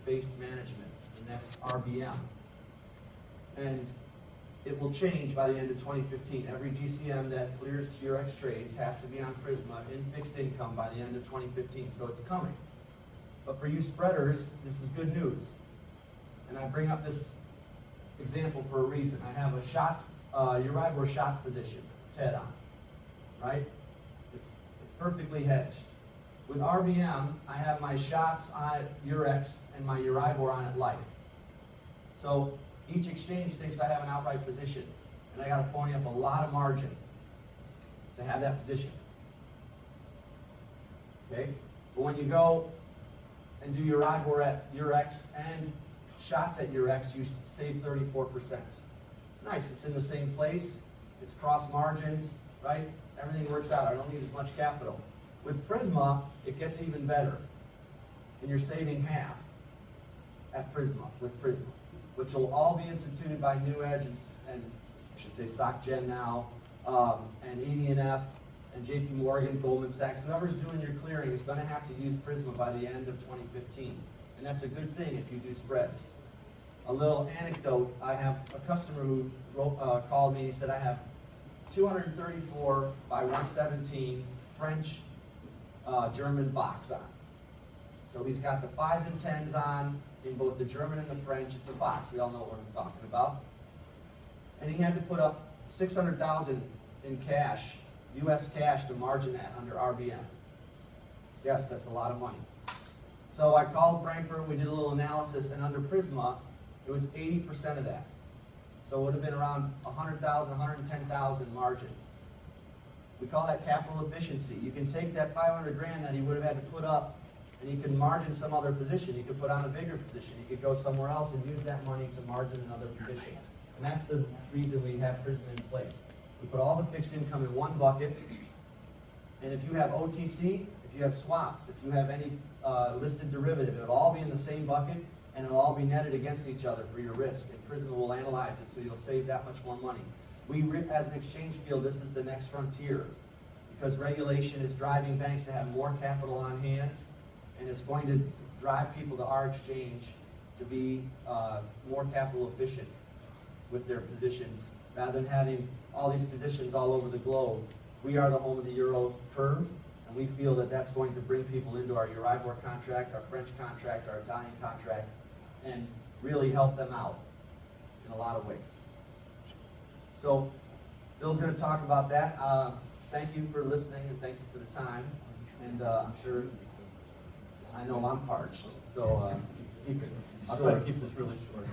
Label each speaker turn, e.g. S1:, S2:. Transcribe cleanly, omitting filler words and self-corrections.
S1: risk-based management, and that's RBM. And it will change by the end of 2015. Every GCM that clears Eurex trades has to be on Prisma in fixed income by the end of 2015, so it's coming. But for you spreaders, this is good news. And I bring up this example for a reason. I have a shots, Euribor shots position, TED on, right? It's perfectly hedged. With RBM, I have my shots on Eurex and my Euribor on at life. So each exchange thinks I have an outright position, and I got to pony up a lot of margin to have that position. Okay? But when you go and do Euribor at Eurex and shots at Eurex, you save 34%. It's nice. It's in the same place. It's cross-margined, right? Everything works out. I don't need as much capital. With Prisma, it gets even better. And you're saving half at Prisma, with Prisma, which will all be instituted by New Edge and I should say SocGen now, and ED&F, and JP Morgan, Goldman Sachs. Whoever's doing your clearing is going to have to use Prisma by the end of 2015. And that's a good thing if you do spreads. A little anecdote, I have a customer who called me. He said, I have 234 by 117 French German box on. So he's got the 5s and 10s on in both the German and the French. It's a box. We all know what I'm talking about. And he had to put up $600,000 in cash, U.S. cash, to margin that under RBM. Yes, that's a lot of money. So I called Frankfurt, we did a little analysis, and under Prisma, it was 80% of that. So it would have been around 100,000, 110,000 margin. We call that capital efficiency. You can take that 500 grand that he would have had to put up, and you can margin some other position. You could put on a bigger position. You could go somewhere else and use that money to margin another position. And that's the reason we have Prisma in place. We put all the fixed income in one bucket, and if you have OTC, if you have swaps, if you have any listed derivative, it'll all be in the same bucket, and it'll all be netted against each other for your risk, and Prisma will analyze it, so you'll save that much more money. We, as an exchange field, this is the next frontier, because regulation is driving banks to have more capital on hand, and it's going to drive people to our exchange to be more capital efficient with their positions, rather than having all these positions all over the globe. We are the home of the Euro curve, and we feel that that's going to bring people into our Euribor contract, our French contract, our Italian contract, and really help them out in a lot of ways. So Bill's going to talk about that. Thank you for listening, and thank you for the time. And I'm sure, I know I'm parched, so keep it.
S2: I'll try to keep this really short.